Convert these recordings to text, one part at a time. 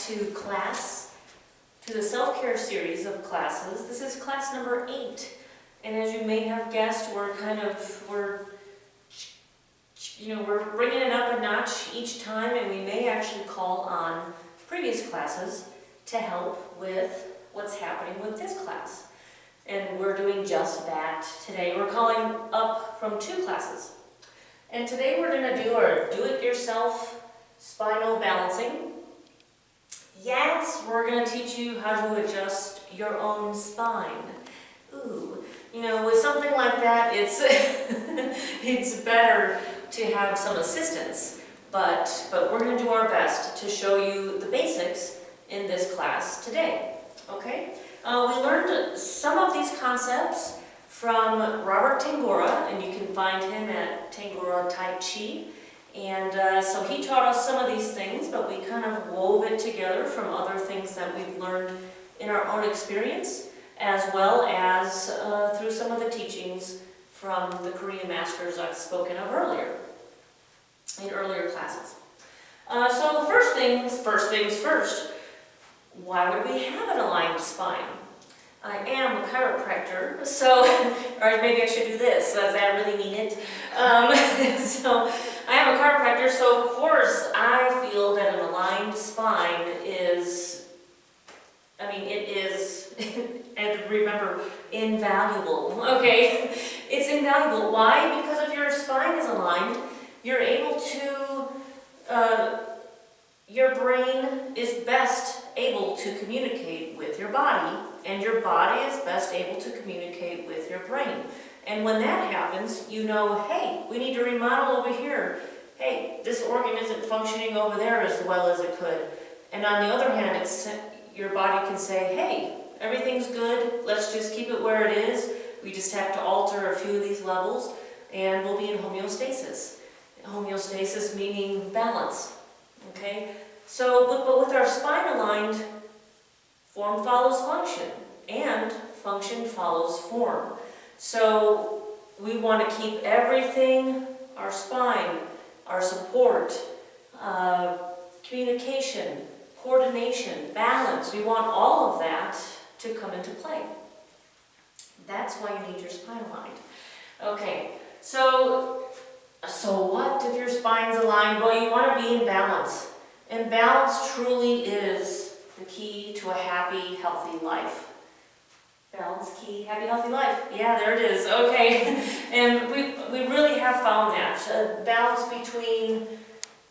to class, to the self-care series of classes. This is class number 8. And as you may have guessed, we're bringing it up a notch each time, and we may actually call on previous classes to help with what's happening with this class. And we're doing just that today. We're calling up from 2 classes. And today we're going to do our do-it-yourself spinal balancing. Yes, we're going to teach you how to adjust your own spine. Ooh, with something like that, it's it's better to have some assistance. But we're going to do our best to show you the basics in this class today. Okay? We learned some of these concepts from Robert Tangora, and you can find him at Tangora Tai Chi. And so he taught us some of these things, but we kind of wove it together from other things that we've learned in our own experience, as well as through some of the teachings from the Korean masters I've spoken of earlier, in earlier classes. So the first things first, why would we have an aligned spine? I am a chiropractor, so, or maybe I should do this, does that really mean it? So I am a chiropractor, so of course I feel that an aligned spine is, it is, and remember, invaluable, okay? It's invaluable. Why? Because if your spine is aligned, you're able to, your brain is best able to communicate with your body, and your body is best able to communicate with your brain. And when that happens, hey, we need to remodel over here. Hey, this organ isn't functioning over there as well as it could. And on the other hand, your body can say, hey, everything's good, let's just keep it where it is. We just have to alter a few of these levels, and we'll be in homeostasis. Homeostasis meaning balance. Okay? So, but with our spine aligned, form follows function, and function follows form. So we want to keep everything, our spine, our support, communication, coordination, balance, we want all of that to come into play. That's why you need your spine aligned. Okay, so what if your spine's aligned? Well, you want to be in balance. And balance truly is the key to a happy, healthy life. Balance key, happy, healthy life. Yeah, there it is. Okay. And we really have found that. A balance between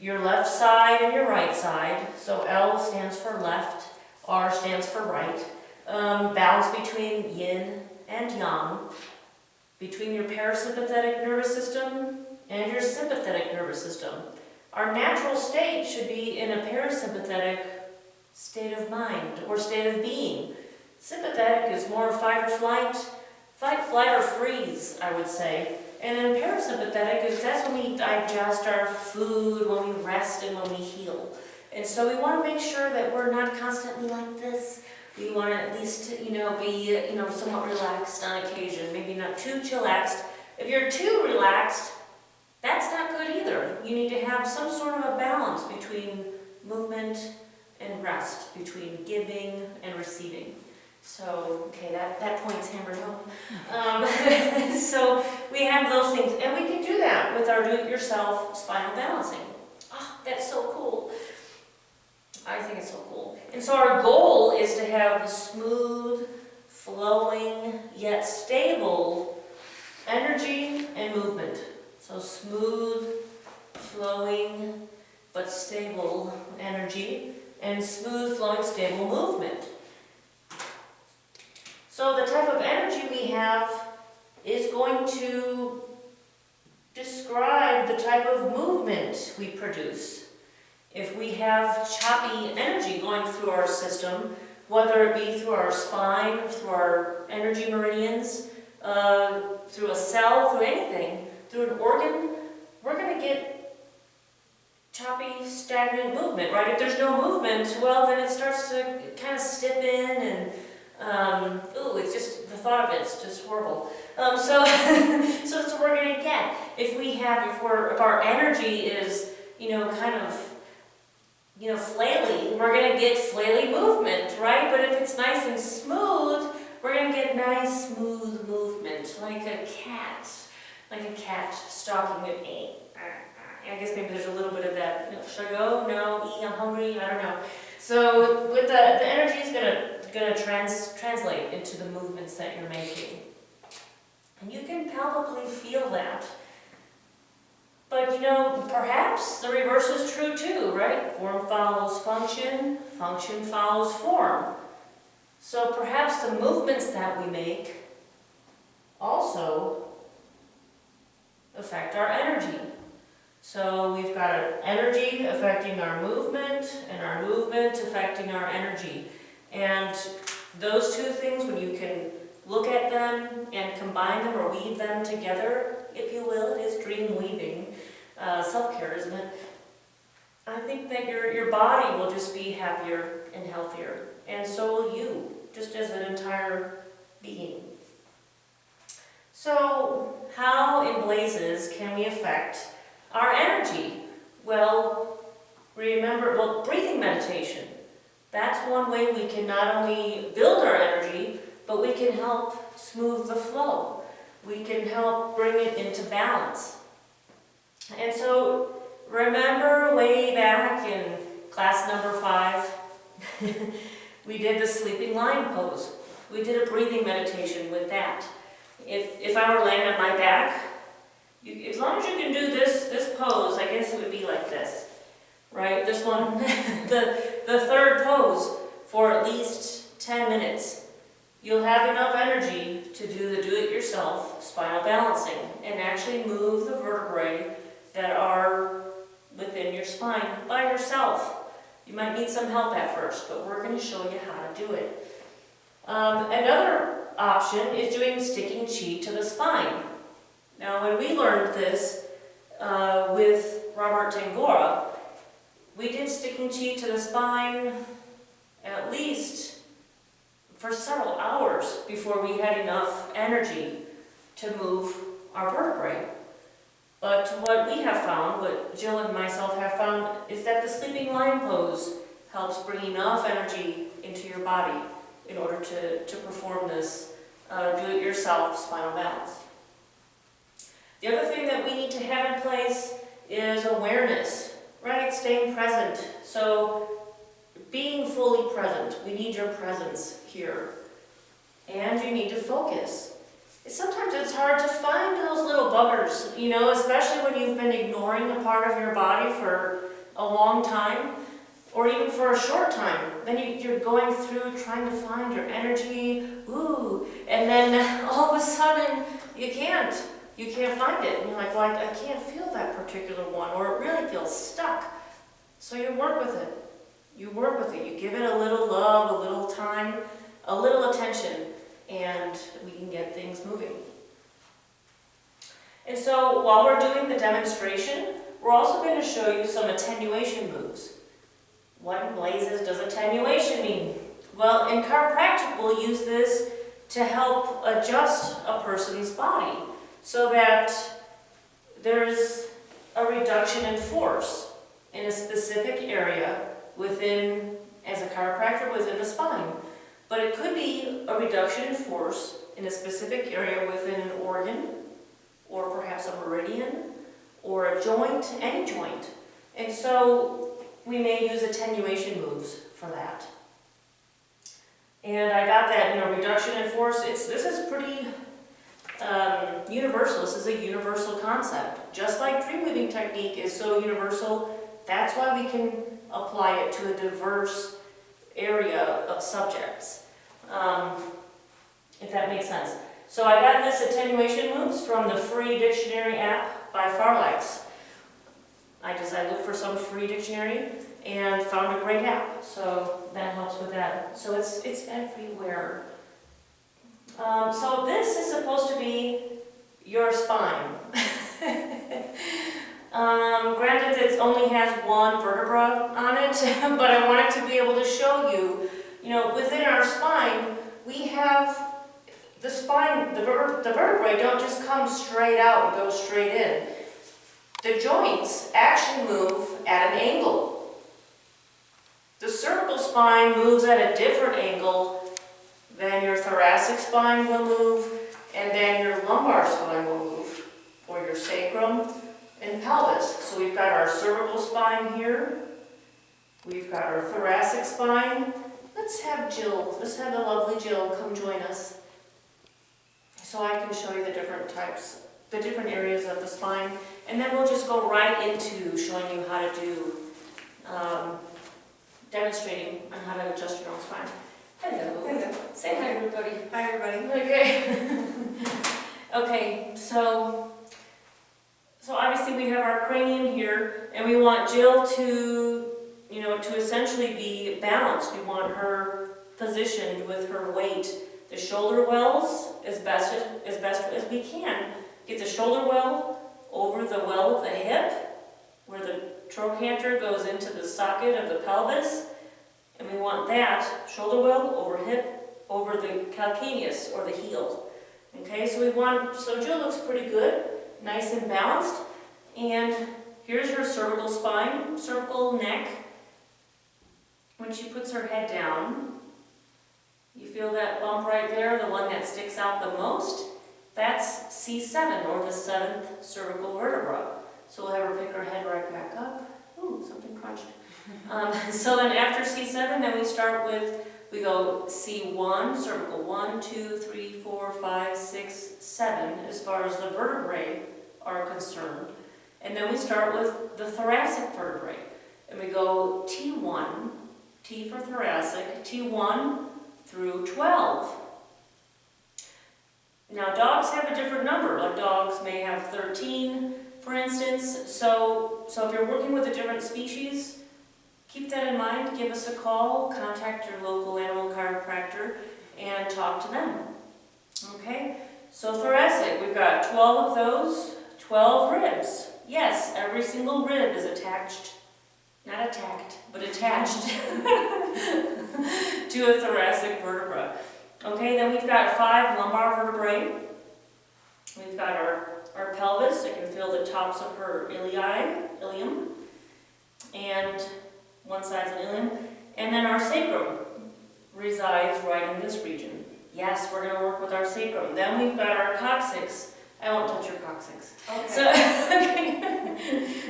your left side and your right side. So L stands for left, R stands for right. Balance between yin and yang. Between your parasympathetic nervous system and your sympathetic nervous system. Our natural state should be in a parasympathetic state of mind or state of being. Sympathetic is more fight or flight, flight or freeze, I would say. And then parasympathetic that's when we digest our food, when we rest, and when we heal. And so we want to make sure that we're not constantly like this. We want to at least, be, somewhat relaxed on occasion, maybe not too chillaxed. If you're too relaxed, that's not good either. You need to have some sort of a balance between movement and rest, between giving and receiving. So, okay, that point's hammered home. So we have those things, and we can do that with our do-it-yourself spinal balancing. Oh, that's so cool. I think it's so cool. And so our goal is to have a smooth, flowing, yet stable energy and movement. So smooth, flowing, but stable energy, and smooth, flowing, stable movement. So the type of energy we have is going to describe the type of movement we produce. If we have choppy energy going through our system, whether it be through our spine, through our energy meridians, through a cell, through anything, through an organ, we're going to get choppy, stagnant movement, right? If there's no movement, well, then it starts to kind of stiff in, and it's just, the thought of it's just horrible. So that's what we're going to get. If our energy is, kind of flaily, we're going to get flaily movement, right? But if it's nice and smooth, we're going to get nice, smooth movement, like a cat stalking an egg. I guess maybe there's a little bit of that. Should I go? No. I'm hungry. I don't know. So with the energy is gonna translate into the movements that you're making, and you can palpably feel that. But perhaps the reverse is true too, right? Form follows function, function follows form. So perhaps the movements that we make also affect our energy. So we've got our energy affecting our movement, and our movement affecting our energy. And those two things, when you can look at them and combine them or weave them together, if you will, it is dream weaving, self-care, isn't it? I think that your body will just be happier and healthier, and so will you, just as an entire being. So how in blazes can we affect our energy? Well, remember, breathing meditation. That's one way we can not only build our energy, but we can help smooth the flow. We can help bring it into balance. And so, remember way back in class number 5, we did the sleeping lion pose. We did a breathing meditation with that. If I were laying on my back, as long as you can do this pose, I guess it would be like this, right? This one, the third pose for at least 10 minutes. You'll have enough energy to do the do-it-yourself spinal balancing and actually move the vertebrae that are within your spine by yourself. You might need some help at first, but we're going to show you how to do it. Another option is doing sticking chi to the spine. Now, when we learned this with Robert Tangora, we did sticking chi to the spine at least for several hours before we had enough energy to move our vertebrae. But what we have found, what Jill and myself have found, is that the sleeping lion pose helps bring enough energy into your body in order to perform this do-it-yourself spinal balance. The other thing that we need to have in place is awareness, right? Staying present. So being fully present, we need your presence here. And you need to focus. Sometimes it's hard to find those little buggers, especially when you've been ignoring a part of your body for a long time, or even for a short time. Then you're going through trying to find your energy, and then all of a sudden you can't find it. And you're like, well, I can't feel that particular one, or it really feels stuck. So you work with it. You give it a little love, a little time, a little attention, and we can get things moving. And so while we're doing the demonstration, we're also going to show you some attenuation moves. What in blazes does attenuation mean? Well, in chiropractic, we'll use this to help adjust a person's body so that there's a reduction in force in a specific area within, as a chiropractor, within the spine. But it could be a reduction in force in a specific area within an organ, or perhaps a meridian, or a joint, any joint. And so we may use attenuation moves for that. And I got that, reduction in force. This is pretty universal. This is a universal concept. Just like DreamWeaving technique is so universal, that's why we can apply it to a diverse area of subjects, if that makes sense. So I got this attenuation moves from the free dictionary app by Farlex. I looked for some free dictionary and found a great app, so that helps with that. So it's everywhere. So this is supposed to be your spine. Granted, it only has one vertebra on it, but I wanted to be able to show you, within our spine, we have the spine, the vertebrae don't just come straight out and go straight in. The joints actually move at an angle. cervical spine moves at a different angle, then your thoracic spine will move, and then your lumbar spine will move, or your sacrum and pelvis. So we've got our cervical spine here, we've got our thoracic spine. Let's have the lovely Jill come join us so I can show you the different types, the different areas of the spine, and then we'll just go right into showing you how to do, demonstrating on how to adjust your own spine. Hello. Hello. Say hi, everybody. Hi, everybody. Okay. Okay, so obviously we have our cranium here, and we want Jill to, to essentially be balanced. We want her positioned with her weight, the shoulder wells as best as we can. Get the shoulder well over the well of the hip, where the trochanter goes into the socket of the pelvis, and we want that shoulder well over hip, over the calcaneus or the heel. Okay, so Jill looks pretty good, nice and balanced, and here's her cervical spine, cervical neck. When she puts her head down, you feel that bump right there, the one that sticks out the most. That's C7, or the 7th cervical vertebra. So we'll have her pick her head right back up. Ooh, something crunched. So then after C7, then we go C1, cervical 1, 2, 3, 4, 5, 6, 7, as far as the vertebrae are concerned. And then we start with the thoracic vertebrae. And we go T1, T for thoracic, T1 through 12. Now dogs have a different number, like dogs may have 13, for instance. So if you're working with a different species, keep that in mind, give us a call, contact your local animal chiropractor, and talk to them. Okay, so thoracic, we've got 12 of those, 12 ribs. Yes, every single rib is attached, not attacked, but attached to a thoracic vertebra. Okay, then we've got 5 lumbar vertebrae. We've got our pelvis. I can feel the tops of her ilium, and one side's an ilium. And then our sacrum resides right in this region. Yes, we're going to work with our sacrum. Then we've got our coccyx. I won't touch your coccyx. Okay.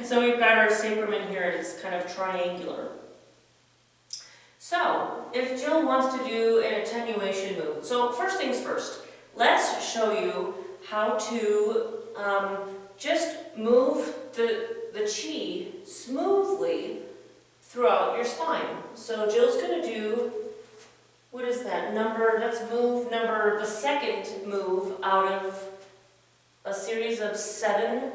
So we've got our sacrum in here, and it's kind of triangular. So, if Jill wants to do an attenuation move, so first things first, let's show you how to just move the chi smoothly throughout your spine. So Jill's going to do, what is that, that's the second move out of a series of 7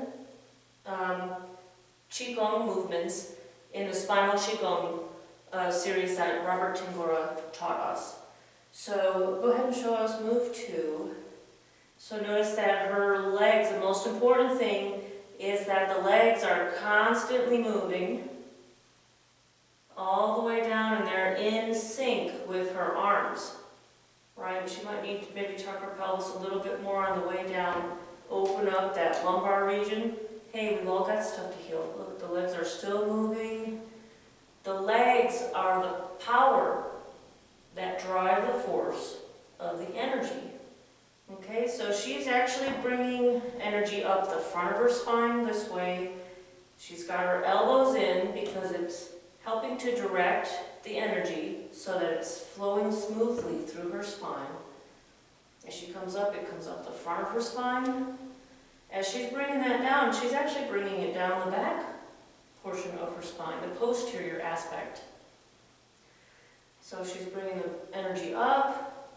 Qigong movements in the Spinal Qigong series that Robert Tingora taught us. So go ahead and show us move 2. So notice that her legs, the most important thing is that the legs are constantly moving all the way down, and they're in sync with her arms. Right? She might need to maybe tuck her pelvis a little bit more on the way down, open up that lumbar region. Hey, we've all got stuff to heal. Look, the legs are still moving. The legs are the power that drive the force of the energy. Okay, so she's actually bringing energy up the front of her spine this way. She's got her elbows in because it's helping to direct the energy so that it's flowing smoothly through her spine. As she comes up, it comes up the front of her spine. As she's bringing that down, she's actually bringing it down the back portion of her spine, the posterior aspect. So she's bringing the energy up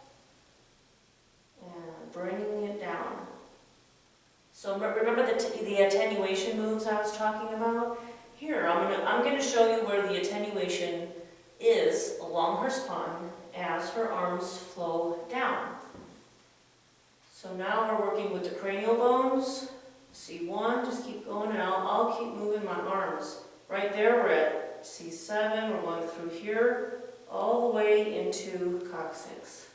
and bringing it down. So remember the attenuation moves I was talking about? Here, I'm going to show you where the attenuation is along her spine as her arms flow down. So now we're working with the cranial bones. C1, just keep going, and I'll keep moving my arms. Right there, we're at C7, we're going through here, all the way into coccyx.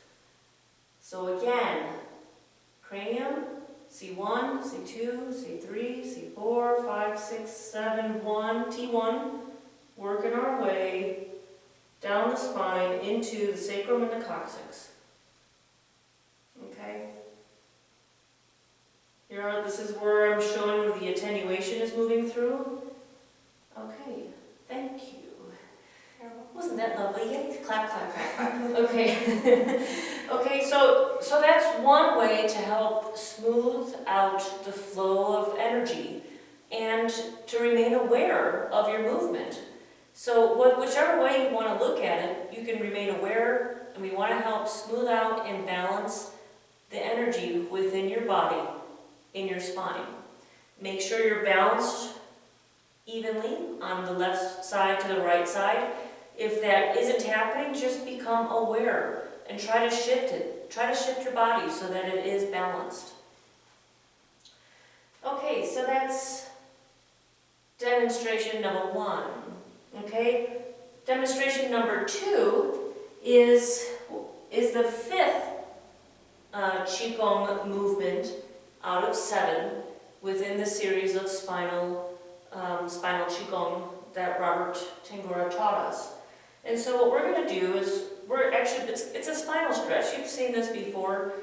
So again, cranium, C1, C2, C3, C4, 5, 6, 7, 1, T1, working our way down the spine into the sacrum and the coccyx. Okay? This is where I'm showing where the attenuation is moving through. Okay, thank you. Wasn't that lovely? Yay, clap, clap, clap. Okay. Okay, so that's one way to help smooth out the flow of energy and to remain aware of your movement. So whichever way you want to look at it, you can remain aware, and we want to help smooth out and balance the energy within your body, in your spine. Make sure you're balanced evenly on the left side to the right side. If that isn't happening, just become aware and try to shift it. Try to shift your body so that it is balanced. Okay, so that's demonstration number 1. Okay, demonstration number 2 is the 5th Qigong movement out of 7 within the series of Spinal Qigong that Robert Tangora taught us. And so what we're going to do is, it's a spinal stretch. You've seen this before.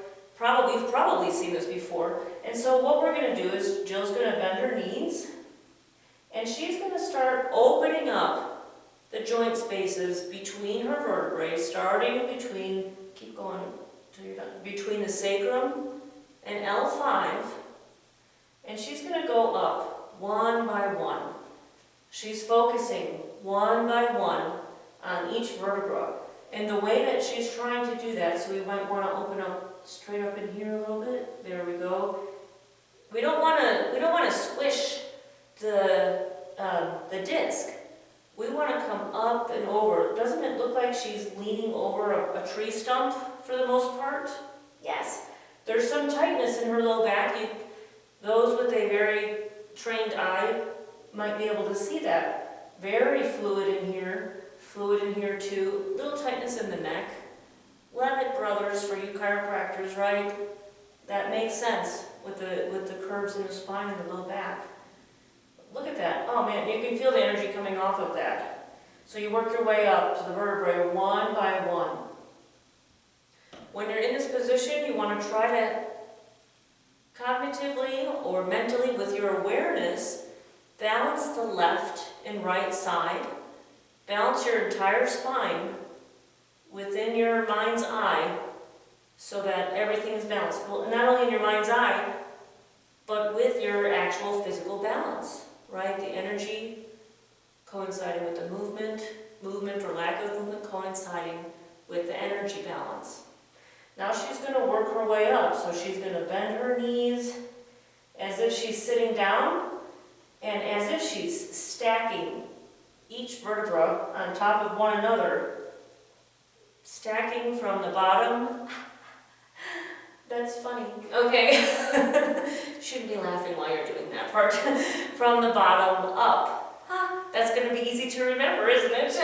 You've probably seen this before. And so what we're going to do is, Jill's going to bend her knees, and she's going to start opening up the joint spaces between her vertebrae, starting keep going till you're done, between the sacrum and L5, and she's going to go up one by one. She's focusing one by one on each vertebra. And the way that she's trying to do that, so we might want to open up straight up in here a little bit. There we go. We don't want to squish the disc. We want to come up and over. Doesn't it look like she's leaning over a tree stump for the most part? Yes. There's some tightness in her low back. Those with a very trained eye might be able to see that. Very fluid in here too. Little tightness in the neck. Love it, brothers, for you chiropractors, right? That makes sense with the curves in the spine and the low back. Look at that. Oh man, you can feel the energy coming off of that. So you work your way up to the vertebrae one by one. When you're in this position, you want to try to cognitively or mentally, with your awareness, balance the left and right side. Balance your entire spine within your mind's eye so that everything is balanced. Well, not only in your mind's eye, but with your actual physical balance, right? The energy coinciding with the movement or lack of movement coinciding with the energy balance. Now she's going to work her way up. So she's going to bend her knees as if she's sitting down and as if she's stacking each vertebra on top of one another. Stacking from the bottom. That's funny. Okay. Shouldn't be laughing while you're doing that part. From the bottom up. That's going to be easy to remember, isn't it?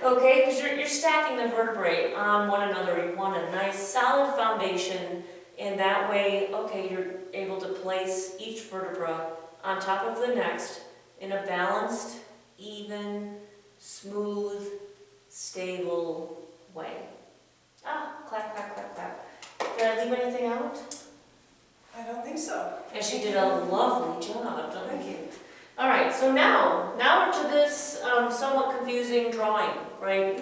Okay, because you're stacking the vertebrae on one another. You want a nice solid foundation, and that way, okay, you're able to place each vertebra on top of the next in a balanced, even, smooth, stable way. Clap, clap, clap, clap. Did I leave anything out? I don't think so. And she did a lovely job, don't you? All right, so now we're to this somewhat confusing drawing, right?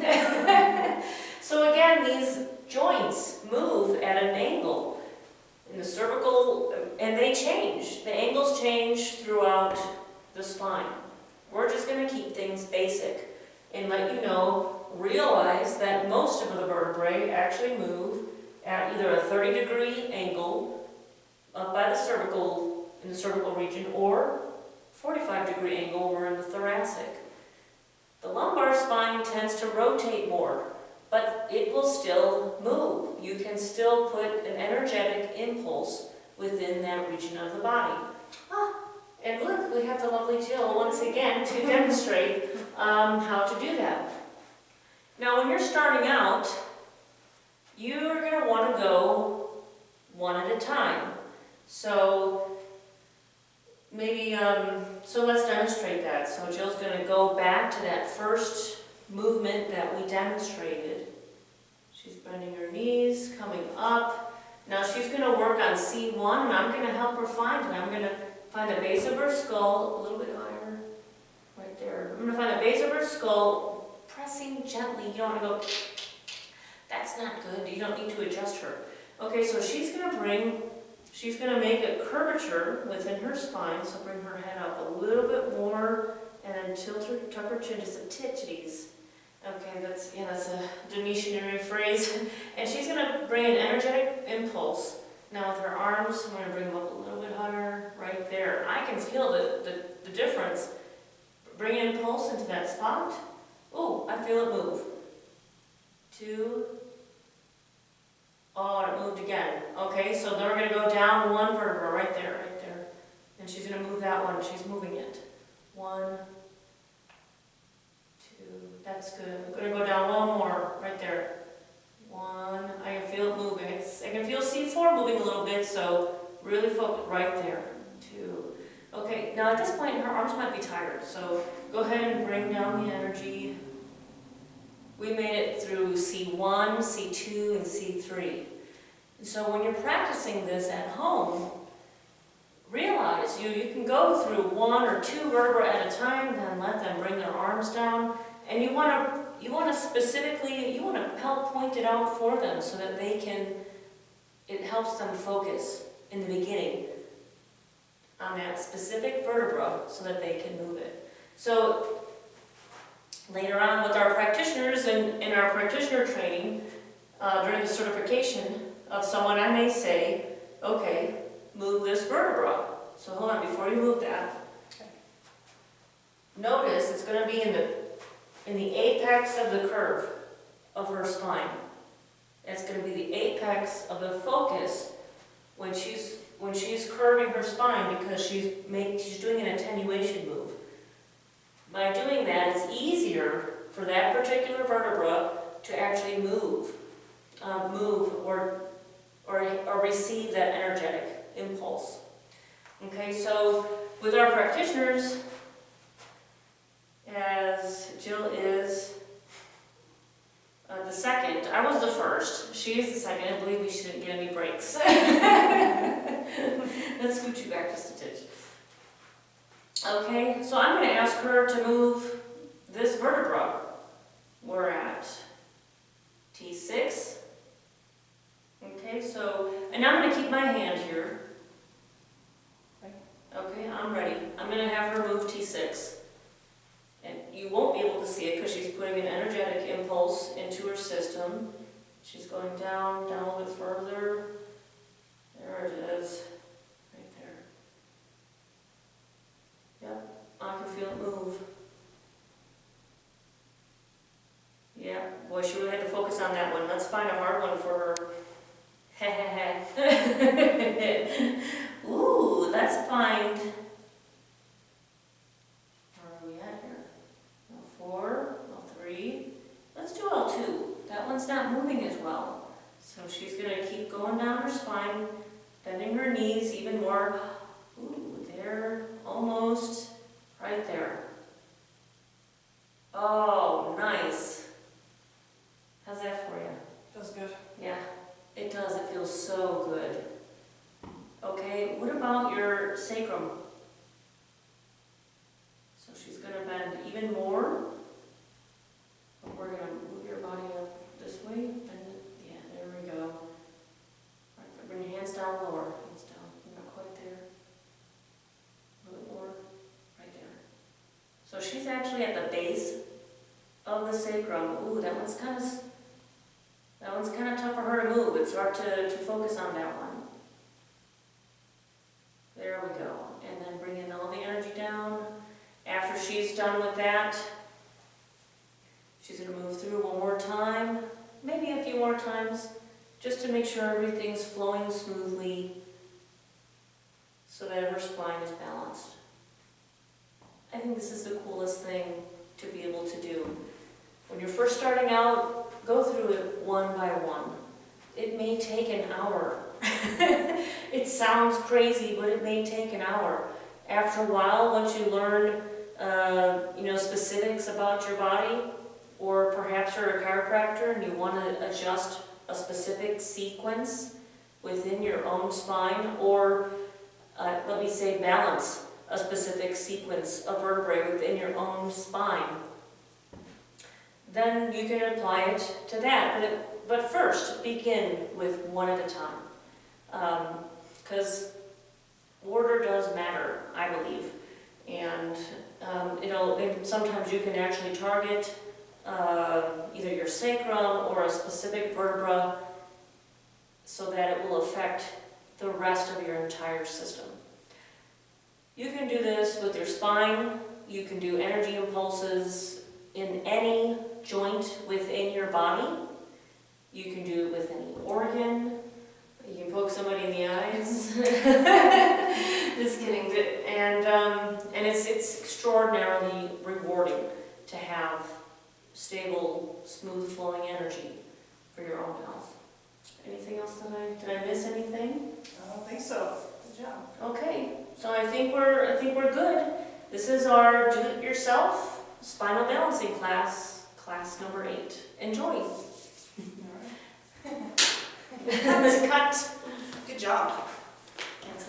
So again, these joints move at an angle in the cervical, and they change. The angles change throughout the spine. We're just going to keep things basic and let you know, realize that most of the vertebrae actually move at either a 30-degree angle up by the cervical, in the cervical region, or 45-degree angle over in the thoracic. The lumbar spine tends to rotate more, but it will still move. You can still put an energetic impulse within that region of the body. And look, we have the lovely Jill once again to demonstrate how to do that. Now when you're starting out, you're going to want to go one at a time. So maybe, so let's demonstrate that. So Jill's going to go back to that first movement that we demonstrated. She's bending her knees, coming up. Now she's going to work on C1, and I'm going to help her find it. I'm going to find the base of her skull, a little bit higher, right there. I'm going to find the base of her skull, pressing gently. You don't want to go, that's not good. You don't need to adjust her. Okay, so she's going to make a curvature within her spine, so bring her head up a little bit more, and then tuck her chin just a titties. Okay, that's a Denise phrase. And she's going to bring an energetic impulse. Now with her arms, I'm going to bring them up a little bit higher, right there. I can feel the difference. Bring an impulse into that spot. Oh, I feel it move. 2. Oh, and it moved again. Okay, so then we're going to go down 1 vertebra, right there. And she's going to move that one. She's moving it. 1, 2, that's good. We're going to go down 1 more, right there. 1, I can feel it moving. I can feel C4 moving a little bit, so really focus right there. 2. Okay, now at this point her arms might be tired, so go ahead and bring down the energy. We made it through C1, C2, and C3. And so when you're practicing this at home, realize you can go through 1 or 2 vertebrae at a time, then let them bring their arms down. And you want to specifically, you want to help point it out for them so that it helps them focus in the beginning on that specific vertebra so that they can move it. So later on with our practitioners and in our practitioner training, during the certification of someone, I may say, okay, move this vertebra. So hold on, before you move that, notice it's going to be in the apex of the curve of her spine. It's going to be the apex of the focus when she's curving her spine, because she's doing an attenuation move. By doing that, it's easier for that particular vertebra to actually move or receive that energetic impulse. Okay, so with our practitioners, as Jill is the second, I was the first, she is the second, and believe me, she didn't get any breaks. Let's scoot you back just a titch. Okay, so I'm going to ask her to move this vertebra. We're at T6. Okay, so, and I'm going to keep my hand here. Okay, I'm ready. I'm going to have her move T6. And you won't be able to see it because she's putting an energetic impulse into her system. She's going down a little bit further. There it is. Right there. Yep, I can feel it move. Yeah, boy, she really had to focus on that one. Let's find a hard one for her. Ooh, let's find... Where are we at here? L4, L3. Let's do L2. That one's not moving as well. So she's going to keep going down her spine, bending her knees even more. Ooh, there, almost right there. Oh, nice. How's that for you? Feels good. Yeah, it does. It feels so good. Okay, what about your sacrum? So she's going to bend even more. We're going to move your body up this way. And yeah, there we go. Right, bring your hands down lower. Hands down. You're not quite there. A little bit more. Right there. So she's actually at the base of the sacrum. Ooh, that one's kind of tough for her to move. It's hard to focus on that one. There we go. And then bring in all the energy down. After she's done with that, she's going to move through one more time, maybe a few more times, just to make sure everything's flowing smoothly so that her spine is balanced. I think this is the coolest thing to be able to do. When you're first starting out, go through it one by one. It may take an hour. It sounds crazy, but it may take an hour. After a while, once you learn specifics about your body, or perhaps you're a chiropractor and you want to adjust a specific sequence within your own spine, or let me say balance a specific sequence of vertebrae within your own spine, then you can apply it to that. But first, begin with one at a time. Because order does matter, I believe. And and sometimes you can actually target either your sacrum or a specific vertebra so that it will affect the rest of your entire system. You can do this with your spine. You can do energy impulses in any joint within your body. You can do it with any organ. You can poke somebody in the eyes. Just kidding. And it's extraordinarily rewarding to have stable, smooth flowing energy for your own health. Anything else did I miss anything? I don't think so. Good job. Okay, so I think we're good. This is our do-it-yourself spinal balancing class number 8. Enjoy. All right. Cut. Good job. That's